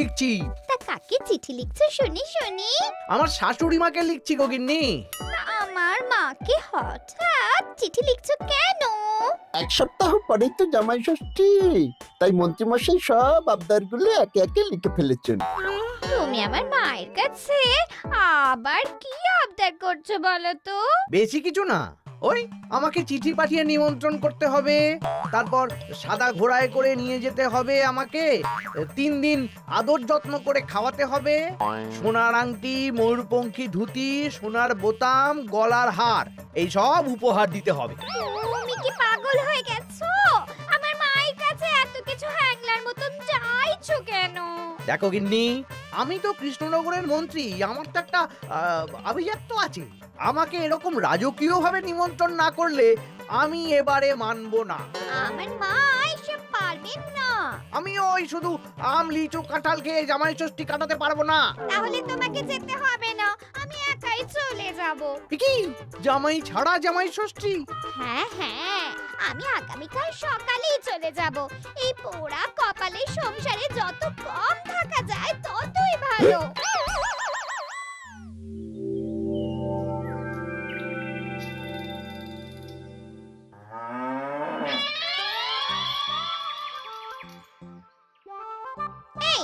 লিখছি। তা কাকে চিঠি লিখছো শুনি শুনি? আমার শাশুড়ি মাকে লিখছি গো গিন্নি। আমার মাকে হঠাৎ চিঠি লিখছো কেন? এক সপ্তাহ পরেই তো জামাই ষষ্ঠী, তাই মন্ত্রীমশাই সব আবদারগুলো একে একে লিখে ফেলেছেন। তুমি আমার মায়ের কাছে আবার কি আবদার করছো বলো তো? বেশি কিছু না, ওই আমাকে চিঠি পাঠিয়ে নিমন্ত্রণ করতে হবে, তারপর সাদা ঘোড়ায় করে নিয়ে যেতে হবে আমাকে, 3 দিন আদর যত্ন করে খাওয়াতে হবে, সোনার আংটি, ময়ূরপঙ্খী ধুতি, সোনার বোতাম, গলার হার, এই সব উপহার দিতে হবে। তুমি কি পাগল হয়ে গেছো? আমার মায়ের কাছে এত কিছু হ্যাংলার মতন চাইছো কেন? দেখো গিন্নি, আমি তো কৃষ্ণনগরের মন্ত্রী, আমার তো একটা আভিজাত্য আছে। আমাকে এরকম রাজকীয় ভাবে নিমন্ত্রণ না করলে আমি এবারে মানবো না। আমার মা এসব পারবেন না। আমি ওই শুধু আম, লিচু, কাঁঠাল খেয়ে জামাই ষষ্ঠী কাটাতে পারবো না। তাহলে তোমাকে যেতে হবে না, আমি একাই চলে যাব। কি জামাই ছাড়া জামাই ষষ্ঠী? হ্যাঁ হ্যাঁ, আমি আগামীকাল সকালেই চলে যাব। এই পোড়া কপালে সংসারে যত কম থাকা যায় ততই ভালো। এই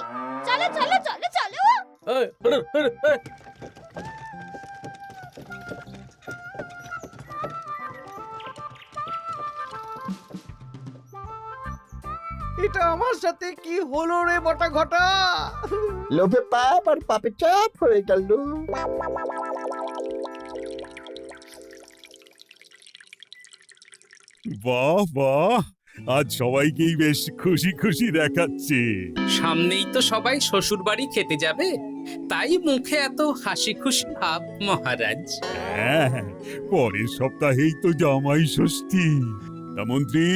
চলো চলো চলো চলো। এটা আমার সাথে কি হলো রে বটা ঘটা? লোভে পাপ আর পাপে চাপ হয়ে গেল। বাহ বাহ, আজ সবাইকেই বেশ খুশি খুশি দেখাচ্ছে। সামনেই তো সবাই শ্বশুর বাড়ি খেতে যাবে, তাই মুখে এত হাসি খুশি ভাব মহারাজ। হ্যাঁ, পরের সপ্তাহেই তো জামাই ষষ্ঠী। তা মন্ত্রী,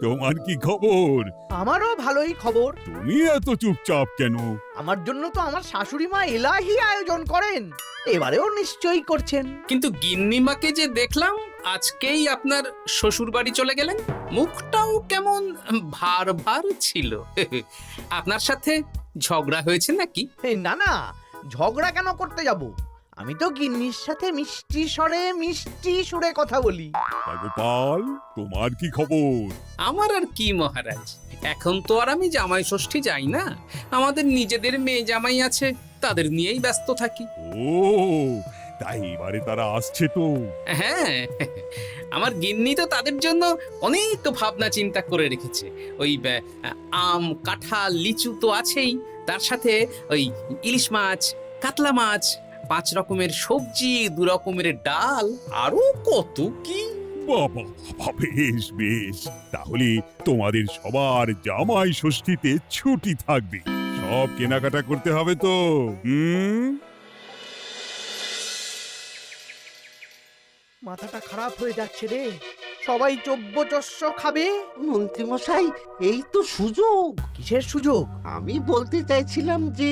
তোমার কি খবর? আমারও ভালোই খবর। তুমি এত চুপচাপ কেন? আমার জন্য তো আমার শাশুড়ি মা এলাহি আয়োজন করেন, এবারেও নিশ্চয়ই করছেন। কিন্তু গিন্নিমাকে যে দেখলাম আজকেই আপনার শ্বশুর বাড়ি চলে গেলেন, মুখটাও কেমন ভার ভার ছিল। আপনার সাথে ঝগড়া হয়েছে নাকি? এই না না, ঝগড়া কেন করতে যাব? আমি তো গিন্নির সাথে মিষ্টি সুরে কথা বলি। তা গোপাল, তোমার কি খবর? আমার আর কি মহারাজ, এখন তো আর আমি জামাই ষষ্ঠী যাই না, আমাদের নিজেদের মেয়ে জামাই আছে, তাদের নিয়েই ব্যস্ত থাকি। ও, তাই এবারে তারা আসছে তো? হ্যাঁ, আমার গিন্নি তো তাদের জন্য অনেক ভাবনা চিন্তা করে রেখেছে। ওই আম, কাঁঠাল, লিচু তো আছেই, তার সাথে ওই ইলিশ মাছ, কাতলা মাছ, 5 রকমের সবজি, 2 রকমের ডাল, আরো কত কি। বাবা বাবা, বেশ বেশ, তাহলে তোমাদের সবার জামাই ষষ্ঠীতে ছুটি থাকবে। সব কেনাকাটা করতে হবে তো। মাথাটা খারাপ হয়ে যাচ্ছে রে, সবাই চব্যচস্য খাবে। মন্ত্রীমশাই, এই তো সুযোগ। কিসের সুযোগ? আমি বলতে চাইছিলাম যে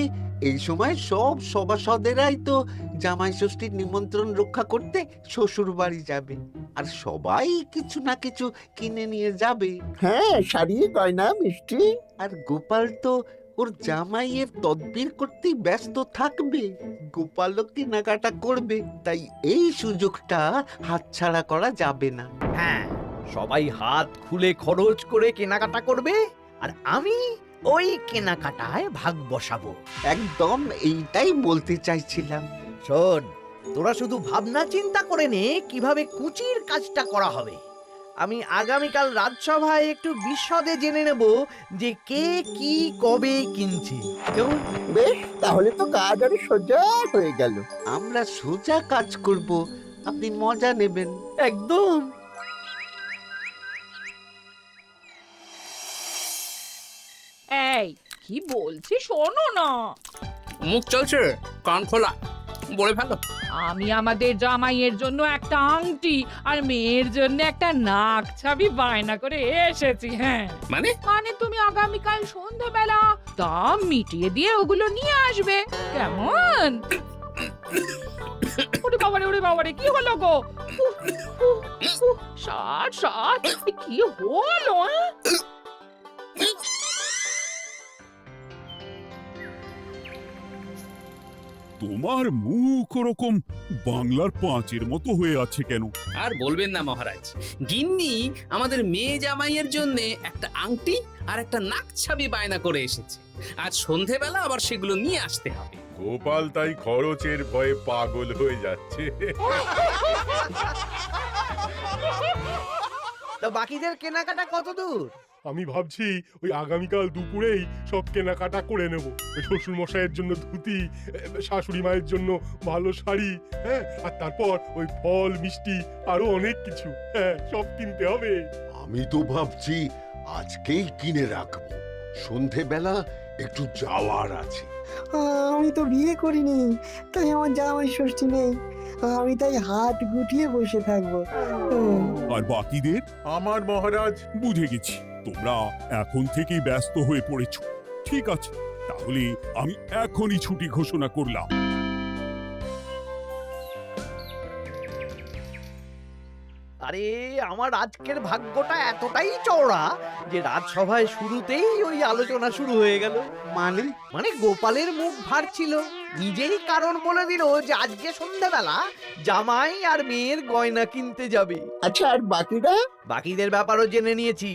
এই সময় সব সভাসদেরাই তো জামাই ষষ্ঠীর নিমন্ত্রণ রক্ষা করতে শ্বশুর বাড়ি যাবে, আর সবাই কিছু না কিছু কিনে নিয়ে যাবে। হ্যাঁ, শাড়ি, গয়না, মিষ্টি। আর গোপাল তো ওর জামাইয়ের তদবির করতেই ব্যস্ত থাকবে। গোপালও কেনাকাটা করবে, তাই এই সুযোগটা হাতছাড়া করা যাবে না। হ্যাঁ, সবাই হাত খুলে খরচ করে কেনাকাটা করবে, আর আমি ওই কেনাকাটায় ভাগ বসাবো। একদম এইটাই বলতে চাইছিলাম। শোন, তোরা শুধু ভাবনা চিন্তা করে নে কিভাবে কুচির কাজটা করা হবে। আমি আগামীকাল রাজসভায় একটু বিশদে জেনে নেব যে কে কি কবে কিনছে। কেমন? বেশ, তাহলে তো কাজ আরো সোজা হয়ে গেল। আমরা সোজা কাজ করব, আপনি মজা নেবেন। একদম। এই কি বলছি শোনো না। মুখ চলছে, কান খোলা, বলে ফেলো। আমি আমাদের জামাইয়ের জন্য একটা আংটি আর মেয়ের জন্য একটা নাক ছাবি বায়না করে এসেছি। হ্যাঁ, মানে মানে তুমি আগামীকাল সন্ধ্যাবেলা দাম মিটিয়ে দিয়ে ওগুলো নিয়ে আসবে, কেমন? ওরে বাবারে, কি হলো গো? ষাট ষাট, কি হলো? তোমার মুখ ওরকম বাংলার পাঁচের মতো হয়ে আছে কেন? আর বলবেন না মহারাজ, গিন্নি আমাদের মেয়ে জামাইয়ের জন্য একটা আংটি আর একটা নাক ছাবি বায়না করে এসেছে। আজ সন্ধেবেলা আবার সেগুলো নিয়ে আসতে হবে। গোপাল তাই খরচের ভয়ে পাগল হয়ে যাচ্ছে। তা বাকিদের কেনাকাটা কত দূর? আমি ভাবছি ওই আগামীকাল দুপুরেই সব কেনাকাটা করে নেব। শ্বশুর মশাইয়ের জন্য ধুতি, শাশুড়ি মায়ের জন্য ভালো শাড়ি, হ্যাঁ, আর তারপর ওই ফল মিষ্টি আরো অনেক কিছু, হ্যাঁ, সব কিনতে হবে। আমি তো ভাবছি আজকেই কিনে রাখবো, সন্ধেবেলা একটু যাওয়ার আছে। আমি তো বিয়ে করিনি, তাই আমার জামাই ষষ্ঠী নেই। আমি তাই হাত গুটিয়ে বসে থাকবো। আর বাকিদের? আমার মহারাজ, বুঝে গেছি তোমরা এখন থেকেই ব্যস্ত হয়ে পড়েছো। ঠিক আছে, তাহলে আমি এখনই ছুটি ঘোষণা করলাম। আরে আমার আজকের ভাগ্যটা এতটাই চওড়া যে রাজসভায় শুরুতেই ওই আলোচনা শুরু হয়ে গেল। মানে মানে গোপালের মুখ ভার ছিল, নিজেই কারণ বলে দিল যে আজকে সন্ধ্যাবেলা জামাই আর মেয়ের গয়না কিনতে যাবে। আচ্ছা, আর বাকিরা? বাকিদের ব্যাপারও জেনে নিয়েছি।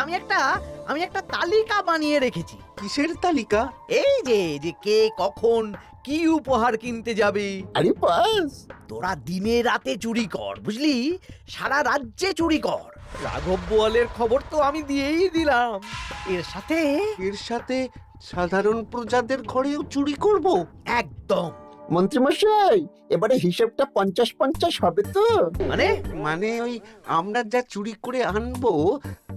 আমি একটা তালিকা বানিয়ে রেখেছি। কিসের তালিকা? এই যে কে কখন কি উপহার কিনতে যাবে। আরে বাস, তোরা দিনে রাতে চুরি কর, বুঝলি, সারা রাজ্যে চুরি কর। রাঘব বোয়ালের খবর তো আমি দিয়েই দিলাম। এর সাথে সাধারণ প্রজাদের ঘরেও চুরি করব? একদম। মন্ত্রীমশাই, এবারে হিসেবটা 50-50 হবে তো? মানে ওই আমরা যা চুরি করে আনবো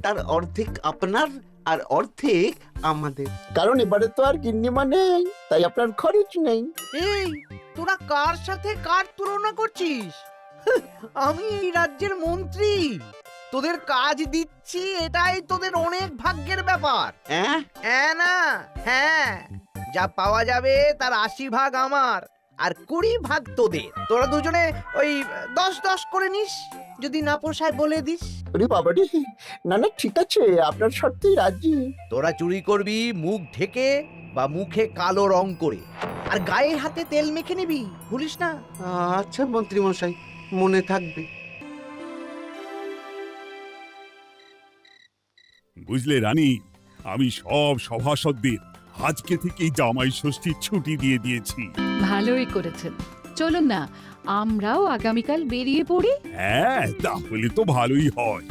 তার অর্ধেক আপনার আর অর্ধেক আমাদের। কারণ এবারে তো আর গিন্নিমা নেই, তাই আপনার খরচ নেই। এই তোরা কার সাথে কার তুলনা করছিস? আমি এই রাজ্যের মন্ত্রী, তোদের কাজ দিচ্ছি, এটাই তোদের অনেক ভাগ্যের ব্যাপার। হ্যাঁ হ্যাঁ না হ্যাঁ, যা পাওয়া যাবে তার 80 ভাগ আমার আর 20 ভাগ তোদের। তোরা দুজনে ওই 10-10 করে নিস, যদি না পোষায় বলে দিস। আরে বাবারে, না না, ঠিক আছে, আপনার শর্তেই রাজি। তোরা চুরি করবি মুখ ঢেকে বা মুখে কালো রং করে, আর গায়ে হাতে তেল মেখে নিবি, ভুলিস না। আচ্ছা মন্ত্রী মশাই, মনে থাকবে। বুঝলে রানী, আমি সব সভাসদদের আজকে থেকেই জামাই ষষ্ঠীর ছুটি দিয়ে দিয়েছি। ভালোই করেছেন। চলুন না, আমরাও আগামীকাল বেরিয়ে পড়ি। হ্যাঁ, তাহলে তো ভালোই হয়।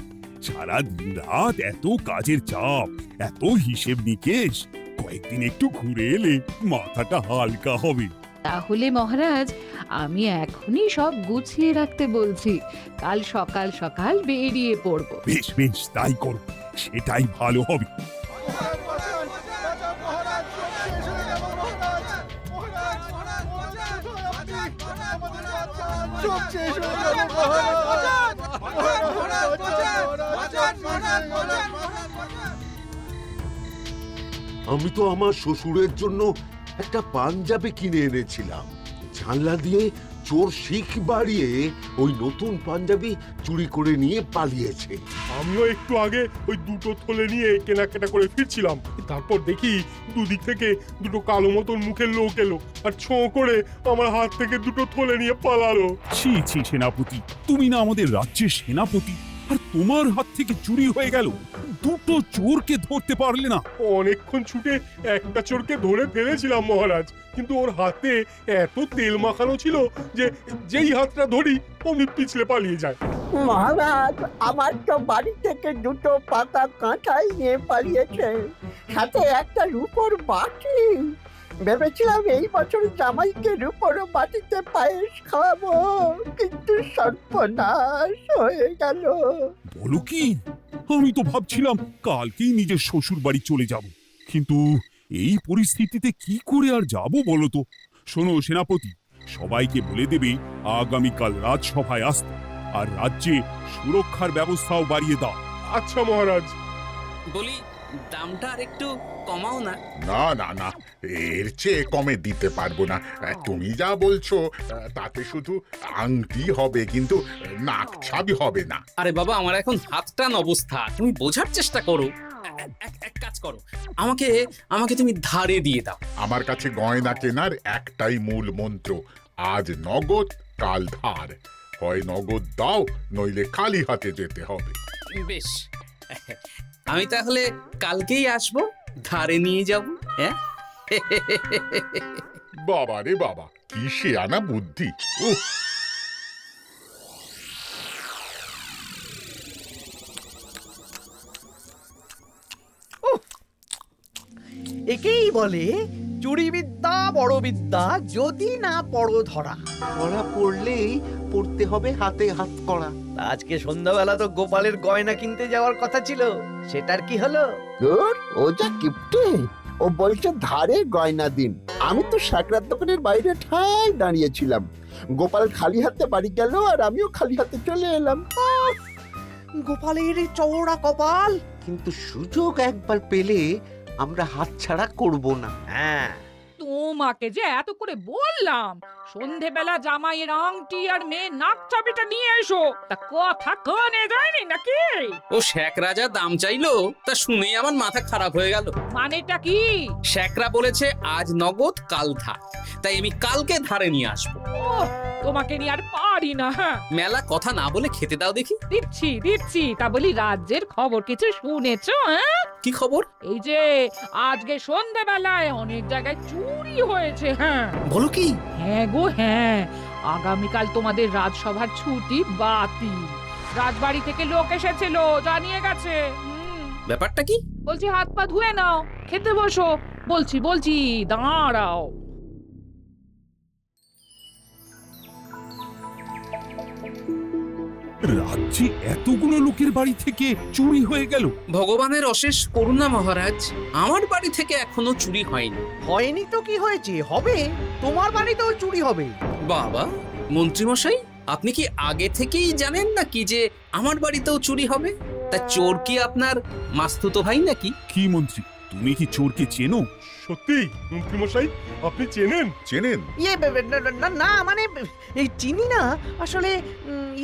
সারা দিন রাত এত কাজের চাপ, এত হিসেব নিকেশ, কয়েকদিন একটু ঘুরে এলে মাথাটা হালকা হবে। তাহলে মহারাজ, আমি এখনই সব গুছিয়ে রাখতে বলছি। কাল সকাল সকাল বেরিয়ে পড়ব। বেশ বেশ, তাই করো, সেটাই ভালো হবে। আমি তো আমার শ্বশুরের জন্য একটা পাঞ্জাবি কিনে এনেছিলাম, জানলা দিয়ে চোর শিখ বাড়িয়ে ওই নতুন পাঞ্জাবি চুরি করে নিয়ে পালিয়েছে। আমিও একটু আগে ওই দুটো থলে নিয়ে কেনাকাটা করে ফিরছিলাম, তারপর দেখি দুদিক থেকে দুটো কালো মতন মুখের লোক এলো আর ছোঁ করে আমার হাত থেকে দুটো থলে নিয়ে পালালো। ছি ছি সেনাপতি, তুমি না আমাদের রাজ্যের সেনাপতি, আর তোমার হাত থেকে চুরি হয়ে গেল? দুটো চোরকে ধরতে পারলে না? অনেকক্ষণ ছুটে একটা চোরকে ধরে ফেলেছিলাম মহারাজ, কিন্তু ওর হাতে এত তেল মাখানো ছিল যে যেই হাতটা ধরি অমনি পিছলে পালিয়ে যায়। মহারাজ, আমার তো বাড়ি থেকে দুটো পাতা কাঁঠাল নিয়ে পালিয়েছে, সাথে একটা রূপোর বাটি। ভেবেছিলাম এই বছর জামাইকে রূপোর বাটিতে পায়েস খাওয়াবো, কিন্তু সর্বনাশ হয়ে গেল। বলো কি? আমি তো ভাবছিলাম কালকেই নিজের শ্বশুর বাড়ি চলে যাব, কিন্তু এই পরিস্থিতিতে কি করে আর যাব বলো তো? শোনো সেনাপতি, সবাইকে বলে দেবে আগামীকাল রাজসভায় আসতে, আর রাজ্যে সুরক্ষার ব্যবস্থাও বাড়িয়ে দাও। আচ্ছা মহারাজ। বলি দামটা আর একটু কমাও না। না না না, এর চেয়ে কমে দিতে পারবো না। তুমি যা বলছো তাতে শুধু আংটি হবে, কিন্তু নাক ছাবি হবে না। আরে বাবা, আমার এখন হাত টান অবস্থা, তুমি বোঝার চেষ্টা করো। এক কাজ করো, আমাকে আমাকে তুমি ধারে দিয়ে দাও। আমার কাছে গয়না কেনার একটাই মূল মন্ত্র, আজ নগদ কাল ধার। হয় নগদ দাও, নইলে খালি হাতে যেতে হবে। বেশ, আমি তাহলে কালকেই আসবো, ধারে নিয়ে যাব। হ্যাঁ, বাবা রে বাবা, কি শেয়ানা বুদ্ধি! উহ, একেই বলে চুরি বিদ্যা বড় বিদ্যা, যদি না পড়ো ধরা। ধরা পড়লেই পড়তে হবে হাতে হাত করা। আজকে সন্ধ্যাবেলা তো গোপালের গয়না কিনতে যাওয়ার কথা ছিল, সেটার কি হলো? ধুর, ও যা কিপটে, ও বলছে ধারে গয়না দিন। আমি তো সাকরার দোকানের বাইরে ঠায় দাঁড়িয়েছিলাম। গোপাল খালি হাতে বাড়ি গেল আর আমিও খালি হাতে চলে এলাম। গোপালের এই চওড়া কপাল! কিন্তু সুযোগ একবার পেলে আমরা হাতছাড়া করব না। হ্যাঁ, তোমাকে যে এত করে বললাম সন্ধেবেলা জামাইয়ের আংটি আর মেয়ের নাক চাবিটা নিয়ে এসো, তা কথা কানে যায়নি নাকি? ও শেখ রাজা দাম চাইলো, তা শুনেই আমার মাথা খারাপ হয়ে গেল। মানেটা কি? শেখরা বলেছে আজ নগদ কাল ধার, তাই আমি কালকে ধারে নিয়ে আসবো। ওহ, তোমাকে নিয়ে আর পারি না। হ্যাঁ, মেলা কথা না বলে খেতে দাও দেখি। দিচ্ছি, তা বলি রাজ্যের খবর কিছু শুনেছো? হ্যাঁ, কি খবর? এই যে আজকে সন্ধেবেলায় অনেক জায়গায় চুরি হয়েছে। হ্যাঁ, বলো কি? হ্যাঁ গো হ্যাঁ, আগামীকাল তোমাদের রাজসভার ছুটি বাতিল। রাজবাড়ি থেকে লোক এসেছিল, জানিয়ে গেছে। ব্যাপারটা কি? বলছি হাত পা ধুয়ে নাও, খেতে বসো। বলছি দাঁড়াও। রাজ্যে এতগুলো লোকের বাড়ি থেকে চুরি হয়ে গেল। ভগবানের অশেষ করুণা মহারাজ, আমার বাড়ি থেকে এখনো চুরি হয়নি। হয়নি তো কি হয়েছে, হবে। তোমার বাড়িতেও চুরি হবে। বাবা, মন্ত্রীমশাই, আপনি কি আগে থেকেই জানেন নাকি যে আমার বাড়িতেও চুরি হবে? তা চোর কি আপনার মাস্তুতো ভাই নাকি? কি মন্ত্রী, তুমি কি চোরকে চেনো? সত্যি মন্ত্রীমশাই, আপনি চেনেন? চেনেন? না মানে এই চিনি না আসলে,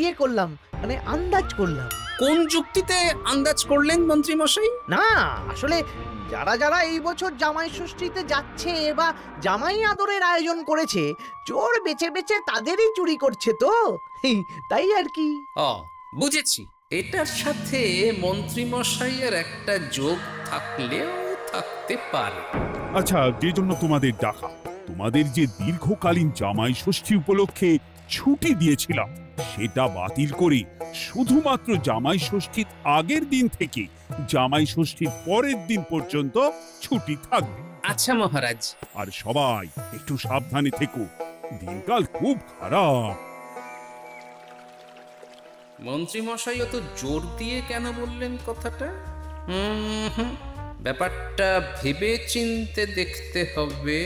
ইয়ে করলাম, মানে আন্দাজ করলাম। কোন যুক্তিতে আন্দাজ করলেন মন্ত্রীমশাই? না আসলে যারা যারা এই বছর জামাই ষষ্ঠীতে যাচ্ছে বা জামাই আদরের আয়োজন করেছে, চোর বেছে বেছে তাদেরই চুরি করছে তো, তাই আর কি। ও, বুঝেছি। এটার সাথে মন্ত্রীমশাইয়ের একটা যোগ থাকলেও থাকতে পারে। আচ্ছা, যে জন্য তোমাদের ডাকা, তোমাদের যে দীর্ঘকালীন জামাই ষষ্ঠী উপলক্ষে ছুটি দিয়েছিলাম, সেটা বাতিল করে শুধুমাত্র জামাই ষষ্ঠীর আগের দিন থেকে জামাই ষষ্ঠীর পরের দিন পর্যন্ত ছুটি থাকবে। আচ্ছা মহারাজ। আর সবাই একটু সাবধানে থেকো, দিনকাল খুব খারাপ। মন্ত্রীমশাই অত জোর দিয়ে কেন বললেন কথাটা? ব্যাপারটা ভেবে চিনতে দেখতে হবে।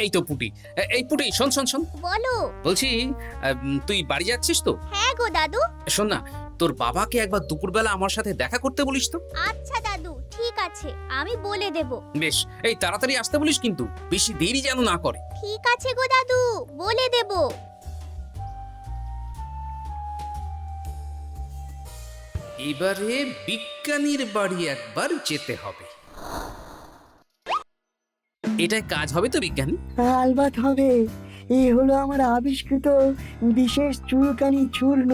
এই তো পুটি, এই পুটি, শোন। বলো। বলছি, তুই বাড়ি যাচ্ছিস তো? হ্যাঁ গো দাদু। শোন না, তোর বাবাকে একবার দুপুরবেলা আমার সাথে দেখা করতে বলিস তো। আচ্ছা দাদু, ঠিক আছে, আমি বলে দেব। বেশ, এই তাড়াতাড়ি আসতে বলিস, কিন্তু বেশি দেরি যেন না করে। ঠিক আছে গো দাদু, বলে দেব। এবারে বিজ্ঞানীর বাড়ি একবার যেতে হবে। এটাই কাজ হবে তো বিজ্ঞানী? আলবাত হবে। এই হলো আমার আবিষ্কৃত বিশেষ চুলকানি চূর্ণ।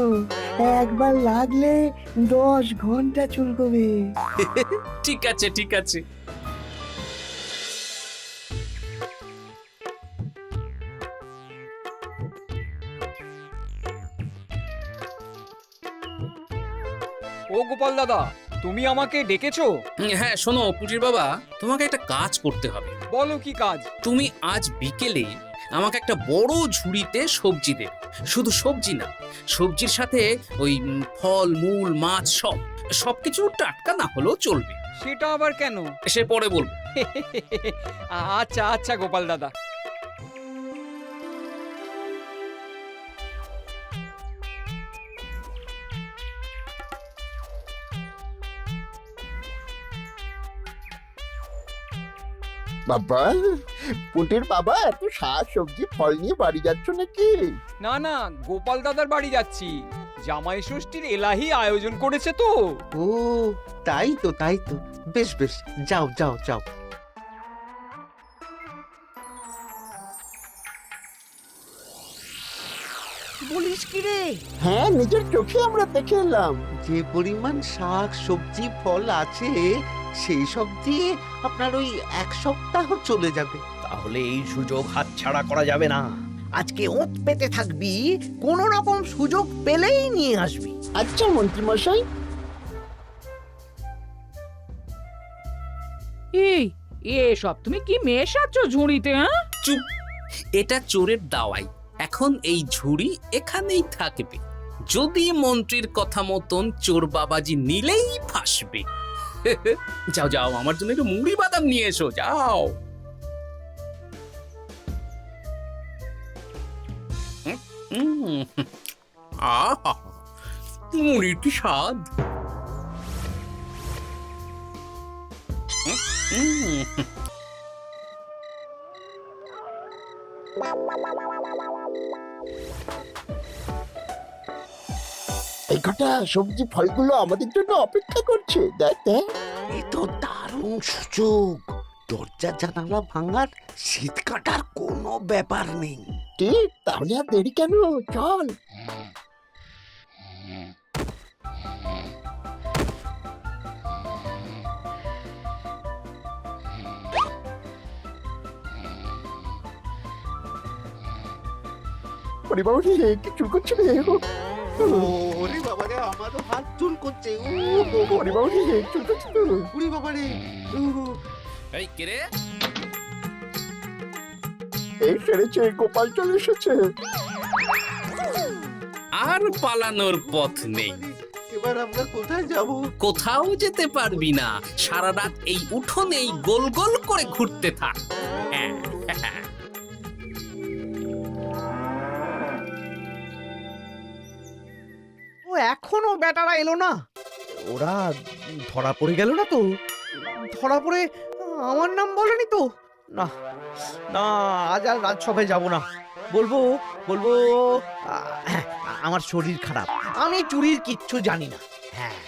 একবার লাগলে 10 ঘন্টা চুলকবে। ঠিক আছে। ও গোপাল দাদা, তুমি আমাকে ডেকেছো? হ্যাঁ, শোনো পুটির বাবা, তোমাকে একটা কাজ করতে হবে। বলো কি কাজ? তুমি আজ বিকেলে আমাকে একটা বড় ঝুড়িতে সবজি দেবে। শুধু সবজি না, সবজির সাথে ওই ফল মূল মাছ সবকিছু টাটকা না হলেও চলবে। সেটা আবার কেন? সে পরে বলবো। আচ্ছা গোপাল দাদা। বাবা, পুটির বাবা এত শাক সবজি ফল নিয়ে বাড়ি যাচ্ছ নাকি? না না, গোপাল দাদার বাড়ি যাচ্ছি। জামাই ষষ্ঠীর এলাহি আয়োজন করেছে তো। ও তাই তো, তাই তো। বেশ বেশ, যাও যাও যাও। বলিস কি রে? হ্যাঁ, নিজের চোখে আমরা দেখে এলাম। যে পরিমাণ শাক সবজি ফল আছে সেই সব দিয়ে আপনার ওই 1 সপ্তাহ চলে যাবে। তাহলে এই সুযোগ হাতছাড়া করা যাবে না। আজকে ওঁত পেতে থাকবি, কোন রকম সুযোগ পেলেই নিয়ে আসবি। আচ্ছা মন্ত্রী মশাই। এই এসব তুমি কি মেশাচ্ছ ঝুড়িতে? হ্যাঁ, চুপ, এটা চোরের দাওয়াই। এখন এই ঝুড়ি এখানেই থাকবে। যদি মন্ত্রীর কথা মতন চোর বাবাজি নিলেই ফাঁসবে। যাও যাও, আমার জন্য একটু মুড়ি বাদাম নিয়ে এসো, যাও। আহা, মুড়ির কি স্বাদ! এই কটা সবজি ফলগুলো আমাদের জন্য অপেক্ষা করছে, দেখ দেখ। এ তো দারুণ সুযোগ। দরজা জানালা ভাঙার, শীত কাটার কোনো ব্যাপার নেই। ঠিক, তাহলে আর দেরি কেন, চল। পরিবার কি চুল করছে রে? ওরে বাবা রে, আমারও হাত চুল করছে। পরিবার চুল করছে তো। ওরে বাবা রে। এই কে রে? এই সেরেছে, গোপাল চলে এসেছে। আর পালানোর পথ নেই। এবার আমরা কোথায় যাব? কোথাও যেতে পারবি না। সারা রাত এই উঠোনেই গোল গোল করে ঘুরতে থাক। ও এখনো বেটারা এলো না। ওরা ধরা পড়ে গেল না তো? ধরা পড়ে আমার নাম বলেনি তো? না না, আজ আর রাজসভায় যাব না। বলবো বলবো হ্যাঁ, আমার শরীর খারাপ, আমি চুরির কিচ্ছু জানি না। হ্যাঁ,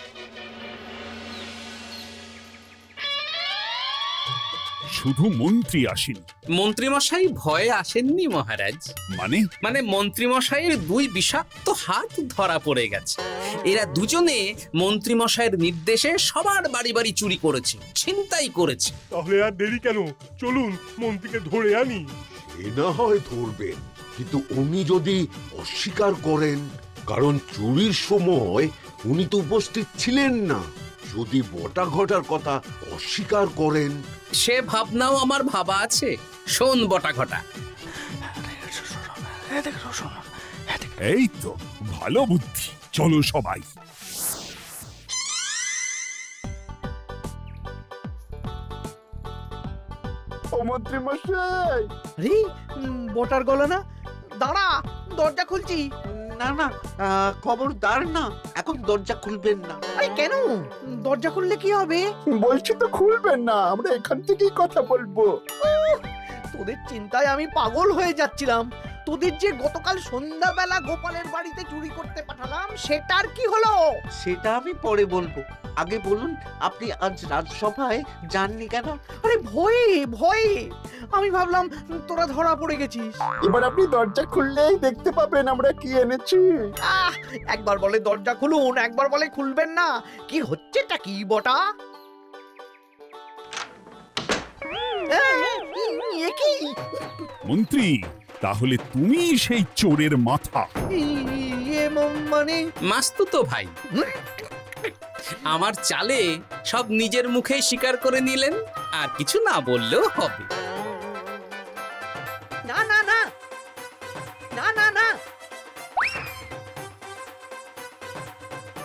শুধু মন্ত্রী আসেন। মন্ত্রী মশাই ভয়ে আসেননি মহারাজ। মানে? মানে মন্ত্রী মশাইয়ের 2 বিষাক্ত হাত ধরা পড়ে গেছে। এরা দুজনে মন্ত্রী মশাইয়ের নির্দেশে সবার বাড়ি বাড়ি চুরি করেছে, ছিনতাই করেছে। তাহলে আর দেরি কেন? চলুন মন্ত্রীকে ধরে আনি। এ না হয় ধরবেন, কিন্তু উনি যদি অস্বীকার করেন, কারণ চুরির সময় উনি তো উপস্থিত ছিলেন না, যদি বটা ঘটার কথা অস্বীকার করেন। সে ভাবনাও আমার ভাবা আছে। শোন বটা ঘটা, এই তো ভালো বুদ্ধি, চলো সবাই। ও মন্ত্রী মশাই। আরে বটার গলা না, দাঁড়া, দরজা খুলছি। না না, খবরদার না, এখন দরজা খুলবেন না। আরে কেন? দরজা খুললে কি হবে? বলছি তো খুলবেন না, আমরা এখান থেকেই কথা বলবো। তোদের চিন্তায় আমি পাগল হয়ে যাচ্ছিলাম। তোদের যে গতকাল সন্ধ্যাবেলা গোপালের বাড়িতে চুরি করতে পাঠালাম, সেটার কি হলো? সেটা আমি পরে বলবো। আগে বলুন, আপনি আজ রাজসভায় যাননি কেন? আরে ভয়ে ভয়ে, আমি ভাবলাম তোরা ধরা পড়ে গেছিস। এবার আপনি দরজা খুললেই দেখতে পাবেন আমরা কি এনেছি। একবার বলে দরজা খুলুন, একবার বলে খুলবেন না। কি হচ্ছেটা কি বটা? এ কি? মন্ত্রী, তাহলে তুমি সেই চোরের মাথা। মানে মাস্তুতো ভাই, আমার চালে সব নিজের মুখে স্বীকার করে নিলেন, আর কিছু না বললেও হবে। না না না না না না,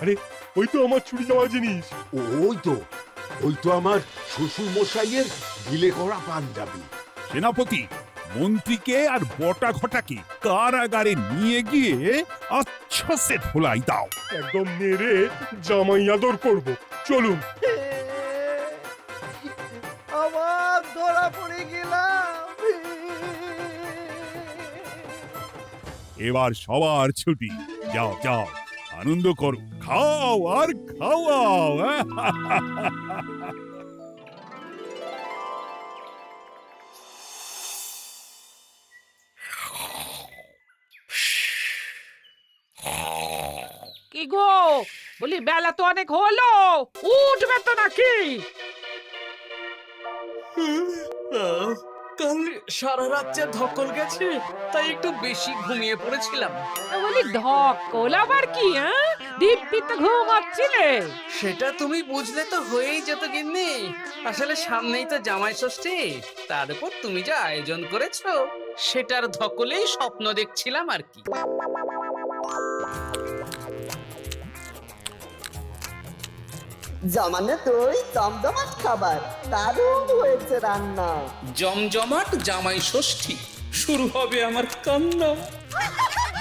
আরে ওই তো আমার চুরি যাওয়া জিনিস। ওই তো আমার শ্বশুর মশাইয়ের ঢিলে করা পাঞ্জাবি। সেনাপতি, মন্ত্রীকে আর বটা ঘটাকে কারাগারে নিয়ে গিয়ে আচ্ছা সে ধোলাই দাও। একদম মেরে জামাই আদর করব। চলুন। আমার ধরা পড়ে গেলাম। এবার সবার ছুটি, যাও যাও আনন্দ করো, খাও আর খাওয়াও। কি গো, বলি বেলা তো অনেক হলো, উঠবে তো নাকি? কাল সারা রাত যা ধকল গেছে, তাই একটু বেশি ঘুমিয়ে পড়েছিলাম। তা বলি ধকল আবার কি? দিব্যি তো ঘুমাচ্ছিলে। সেটা তুমি বুঝলে তো হয়েই যেত গিন্নি। আসলে সামনেই তো জামাই ষষ্ঠী, তার উপর তুমি যা আয়োজন করেছো, সেটার ধকলেই স্বপ্ন দেখছিলাম আর কি। জমানো দই, দমদমাট খাবার, দারুণ হয়েছে রান্না। জমজমাট জামাই ষষ্ঠী, শুরু হবে আমার কান্না।